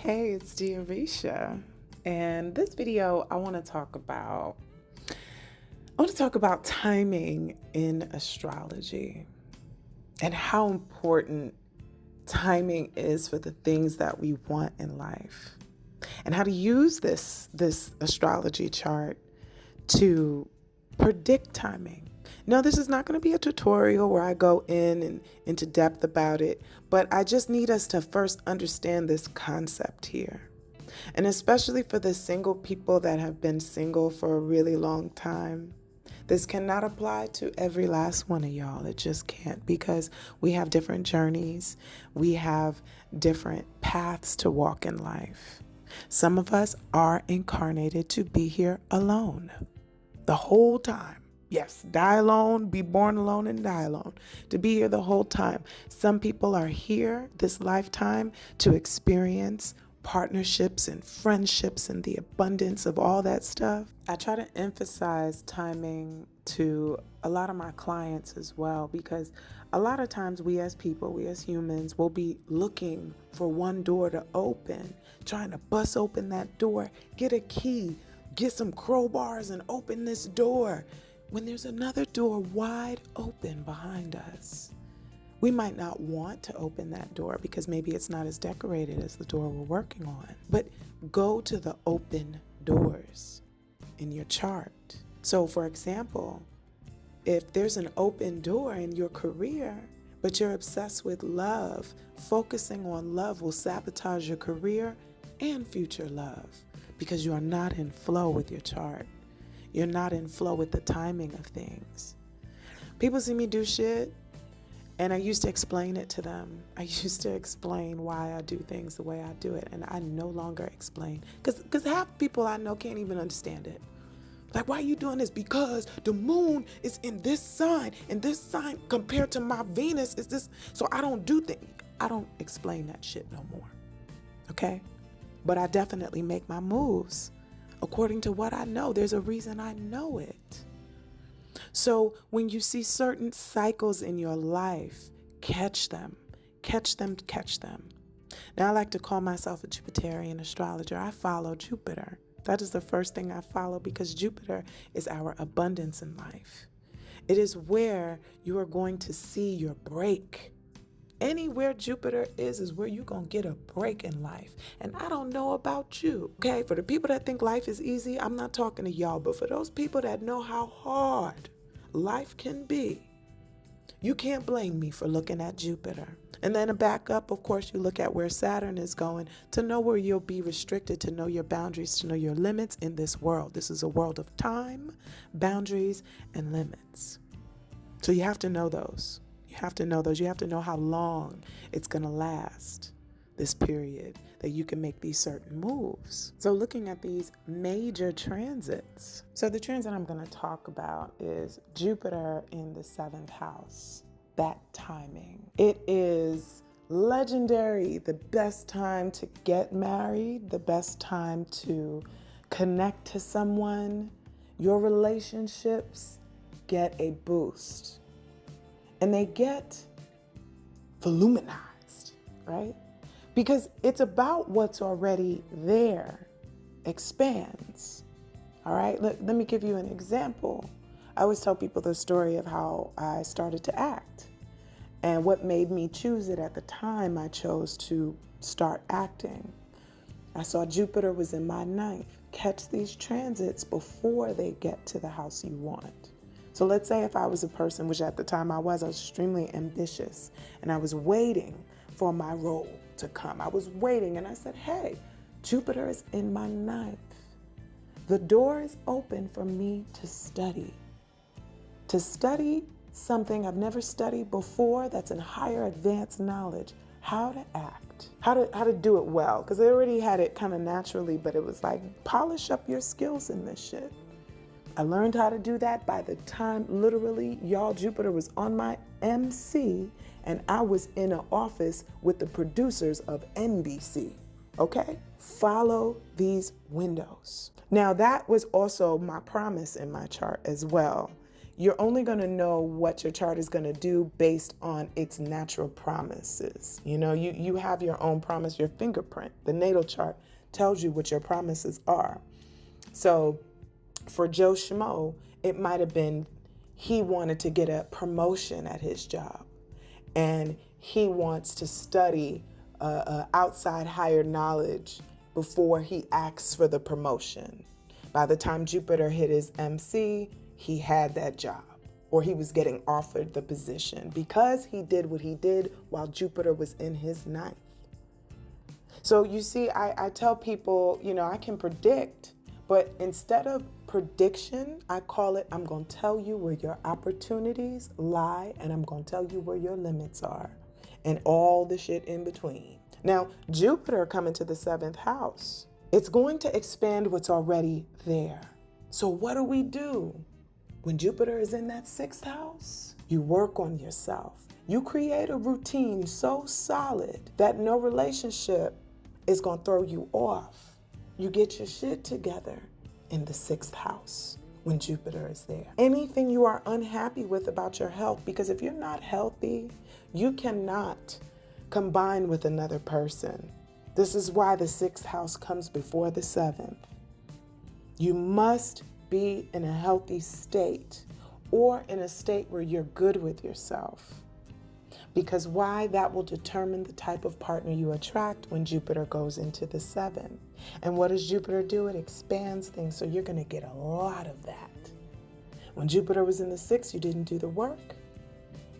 Hey, it's Diarisha, and this video I want to talk about timing in astrology and how important timing is for the things that we want in life, and how to use this astrology chart to predict timing. Now, this is not going to be a tutorial where I go in and into depth about it, but I just need us to first understand this concept here. And especially for the single people that have been single for a really long time, this cannot apply to every last one of y'all. It just can't, because we have different journeys. We have different paths to walk in life. Some of us are incarnated to be here alone the whole time. Yes, die alone, be born alone, and die alone. To be here the whole time. Some people are here this lifetime to experience partnerships and friendships and the abundance of all that stuff. I try to emphasize timing to a lot of my clients as well, because a lot of times we as people, we as humans, will be looking for one door to open, trying to bust open that door, get a key, get some crowbars and open this door, when there's another door wide open behind us. We might not want to open that door because maybe it's not as decorated as the door we're working on. But go to the open doors in your chart. So for example, if there's an open door in your career, but you're obsessed with love, focusing on love will sabotage your career and future love, because you are not in flow with your chart. You're not in flow with the timing of things. People see me do shit, and I used to explain it to them. I used to explain why I do things the way I do it, and I no longer explain. Because half people I know can't even understand it. Like, why are you doing this? Because the moon is in this sign, and this sign compared to my Venus is this. So I don't do things. I don't explain that shit no more. Okay? But I definitely make my moves according to what I know. There's a reason I know it. So when you see certain cycles in your life, catch them. Catch them, catch them. Now, I like to call myself a Jupiterian astrologer. I follow Jupiter. That is the first thing I follow, because Jupiter is our abundance in life. It is where you are going to see your break. Anywhere Jupiter is where you're going to get a break in life. And I don't know about you, okay? For the people that think life is easy, I'm not talking to y'all. But for those people that know how hard life can be, you can't blame me for looking at Jupiter. And then to back up, of course, you look at where Saturn is going to know where you'll be restricted, to know your boundaries, to know your limits in this world. This is a world of time, boundaries, and limits. So you have to know those. You have to know those. You have to know how long it's going to last, this period, that you can make these certain moves. So looking at these major transits. So the transit I'm going to talk about is Jupiter in the 7th house. That timing. It is legendary. The best time to get married, the best time to connect to someone. Your relationships get a boost. And they get voluminized, right? Because it's about what's already there expands. All right, let me give you an example. I always tell people the story of how I started to act and what made me choose it. At the time I chose to start acting, I saw Jupiter was in my 9th. Catch these transits before they get to the house you want. So let's say if I was a person, which at the time I was extremely ambitious, and I was waiting for my role to come. I was waiting, and I said, hey, Jupiter is in my 9th. The door is open for me to study. To study something I've never studied before, that's in higher advanced knowledge. How to act, how to do it well. Because I already had it kind of naturally, but it was like, polish up your skills in this shit. I learned how to do that by the time, literally, y'all, Jupiter was on my MC, and I was in an office with the producers of NBC, okay? Follow these windows. Now, that was also my promise in my chart as well. You're only going to know what your chart is going to do based on its natural promises. You have your own promise, your fingerprint. The natal chart tells you what your promises are. So for Joe Schmo, it might have been he wanted to get a promotion at his job, and he wants to study outside higher knowledge before he asks for the promotion. By the time Jupiter hit his MC, he had that job, or he was getting offered the position because he did what he did while Jupiter was in his ninth. So you see, I tell people, I can predict, but instead of prediction, I call it, I'm going to tell you where your opportunities lie, and I'm going to tell you where your limits are, and all the shit in between. Now, Jupiter coming to the seventh house, it's going to expand what's already there. So what do? When Jupiter is in that sixth house, you work on yourself. You create a routine so solid that no relationship is going to throw you off. You get your shit together in the sixth house when Jupiter is there. Anything you are unhappy with about your health, because if you're not healthy, you cannot combine with another person. This is why the sixth house comes before the seventh. You must be in a healthy state, or in a state where you're good with yourself. Because why? That will determine the type of partner you attract when Jupiter goes into the seventh. And what does Jupiter do? It expands things, so you're going to get a lot of that. When Jupiter was in the sixth, you didn't do the work.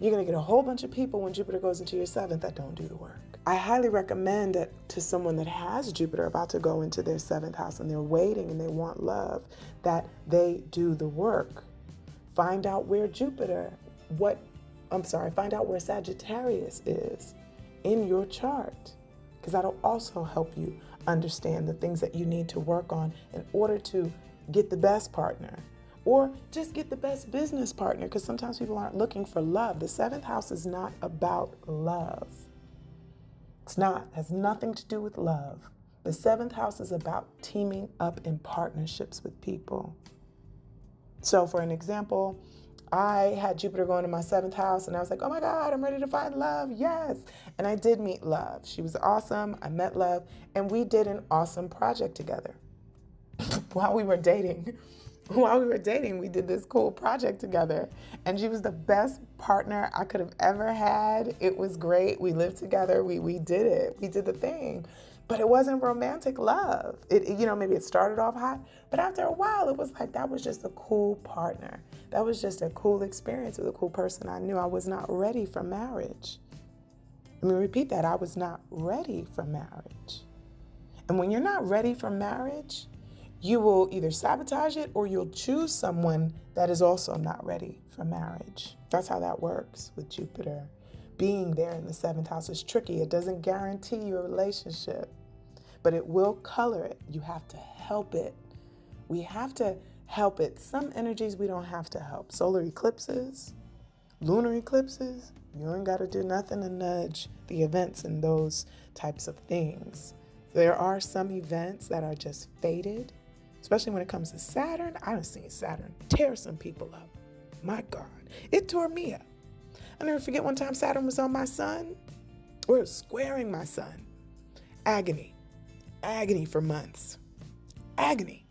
You're going to get a whole bunch of people when Jupiter goes into your seventh that don't do the work. I highly recommend that to someone that has Jupiter about to go into their seventh house and they're waiting and they want love, that they do the work. Find out where find out where Sagittarius is in your chart, because that'll also help you understand the things that you need to work on in order to get the best partner, or just get the best business partner, because sometimes people aren't looking for love. The seventh house is not about love. It's not, has nothing to do with love. The seventh house is about teaming up in partnerships with people. So for an example, I had Jupiter going to my seventh house and I was like, oh my God, I'm ready to find love. Yes. And I did meet love. She was awesome. I met love and we did an awesome project together. While we were dating, we did this cool project together, and she was the best partner I could have ever had. It was great. We lived together. We did it. We did the thing, but it wasn't romantic love. Maybe it started off hot, but after a while, it was like, that was just a cool partner. That was just a cool experience with a cool person. I knew I was not ready for marriage. Let me repeat that. I was not ready for marriage. And when you're not ready for marriage, you will either sabotage it or you'll choose someone that is also not ready for marriage. That's how that works with Jupiter. Being there in the seventh house is tricky. It doesn't guarantee your relationship, but it will color it. You have to help it. We have to help it. Some energies we don't have to help. Solar eclipses, lunar eclipses, you ain't got to do nothing to nudge the events and those types of things. There are some events that are just fated. Especially when it comes to Saturn. I've seen Saturn tear some people up. My God, it tore me up. I'll never forget one time Saturn was on my sun, or it was squaring my sun. Agony for months. Agony.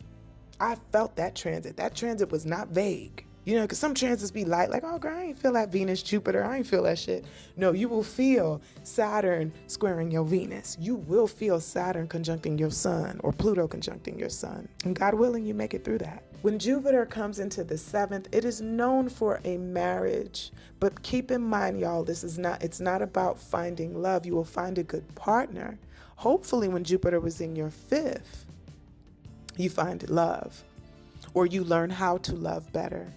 I felt that transit. That transit was not vague. Because some transits be light, like, oh, girl, I ain't feel that Venus, Jupiter. I ain't feel that shit. No, you will feel Saturn squaring your Venus. You will feel Saturn conjuncting your sun, or Pluto conjuncting your sun. And God willing, you make it through that. When Jupiter comes into the seventh, it is known for a marriage. But keep in mind, y'all, it's not about finding love. You will find a good partner. Hopefully, when Jupiter was in your fifth, you find love, or you learn how to love better,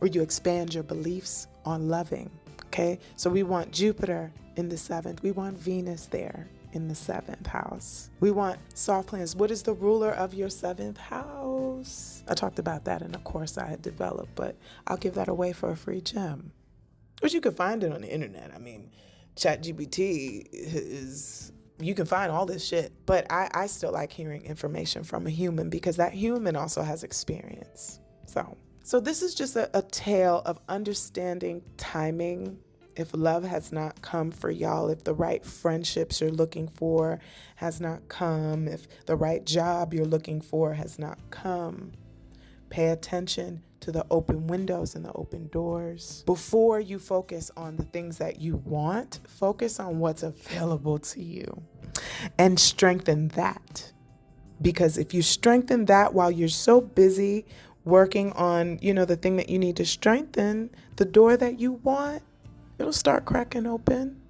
or you expand your beliefs on loving, okay? So we want Jupiter in the seventh. We want Venus there in the seventh house. We want soft plans. What is the ruler of your seventh house? I talked about that in a course I had developed, but I'll give that away for a free gem. But you can find it on the internet. I mean, ChatGPT you can find all this shit, but I still like hearing information from a human, because that human also has experience. So So this is just a tale of understanding timing. If love has not come for y'all, if the right friendships you're looking for has not come, if the right job you're looking for has not come, pay attention to the open windows and the open doors. Before you focus on the things that you want, focus on what's available to you and strengthen that. Because if you strengthen that while you're so busy working on, the thing that you need to strengthen, the door that you want, it'll start cracking open.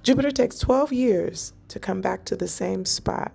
Jupiter takes 12 years to come back to the same spot.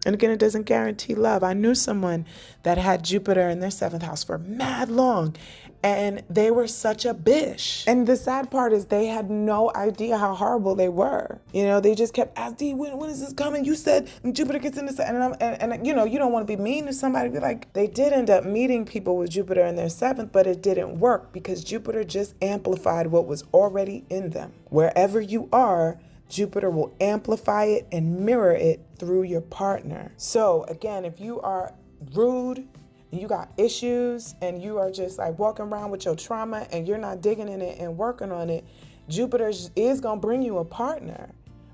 And again, it doesn't guarantee love. I knew someone that had Jupiter in their 7th house for mad long, and they were such a bish. And the sad part is they had no idea how horrible they were. They just kept asking, when is this coming? You said Jupiter gets in the 7th. And you don't want to be mean to somebody. Be like, they did end up meeting people with Jupiter in their 7th, but it didn't work because Jupiter just amplified what was already in them. Wherever you are, Jupiter will amplify it and mirror it through your partner. So again, if you are rude and you got issues and you are just like walking around with your trauma and you're not digging in it and working on it, Jupiter is going to bring you a partner,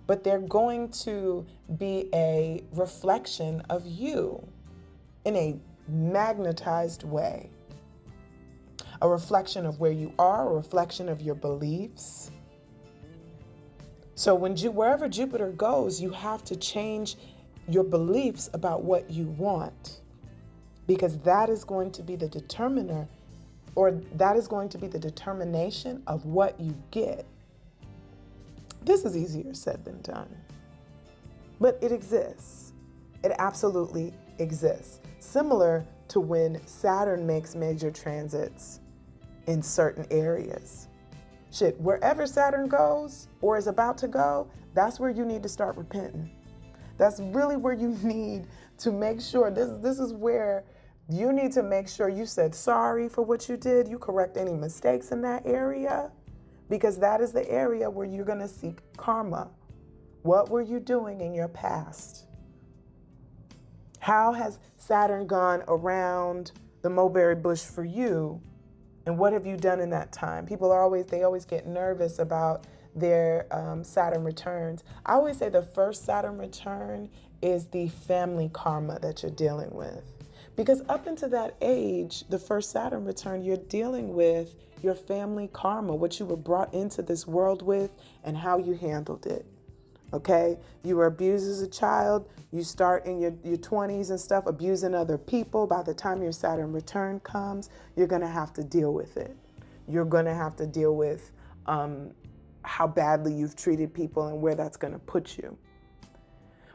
but they're going to be a reflection of you in a magnetized way. A reflection of where you are, a reflection of your beliefs. So wherever Jupiter goes, you have to change your beliefs about what you want, because that is going to be the determiner, or that is going to be the determination of what you get. This is easier said than done, but it exists. It absolutely exists. Similar to when Saturn makes major transits in certain areas. Wherever Saturn goes or is about to go, that's where you need to start repenting. That's really where you need to make sure, this is where you need to make sure you said sorry for what you did. You correct any mistakes in that area, because that is the area where you're going to seek karma. What were you doing in your past? How has Saturn gone around the mulberry bush for you? And what have you done in that time? People always get nervous about their Saturn returns. I always say the first Saturn return is the family karma that you're dealing with. Because up into that age, the first Saturn return, you're dealing with your family karma, what you were brought into this world with and how you handled it. Okay, you were abused as a child. You start in your 20s and stuff, abusing other people. By the time your Saturn return comes, you're going to have to deal with it. You're going to have to deal with how badly you've treated people and where that's going to put you.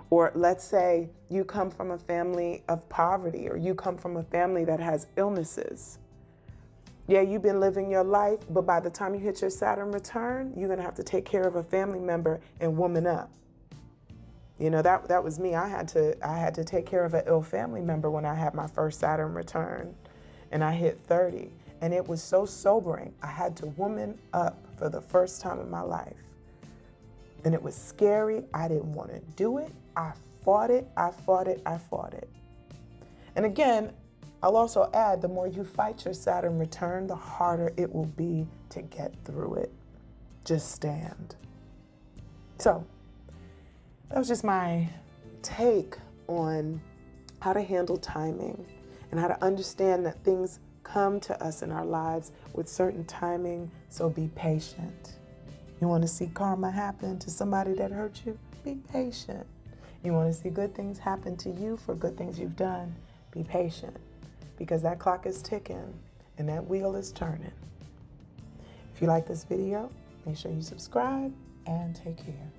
Or let's say you come from a family of poverty, or you come from a family that has illnesses. Yeah, you've been living your life, but by the time you hit your Saturn return, you're going to have to take care of a family member and woman up. That was me. I had to take care of an ill family member when I had my first Saturn return and I hit 30. And it was so sobering. I had to woman up for the first time in my life. And it was scary. I didn't want to do it. I fought it. And again, I'll also add, the more you fight your Saturn return, the harder it will be to get through it. Just stand. So that was just my take on how to handle timing and how to understand that things come to us in our lives with certain timing. So be patient. You want to see karma happen to somebody that hurt you? Be patient. You want to see good things happen to you for good things you've done? Be patient. Because that clock is ticking and that wheel is turning. If you like this video, make sure you subscribe and take care.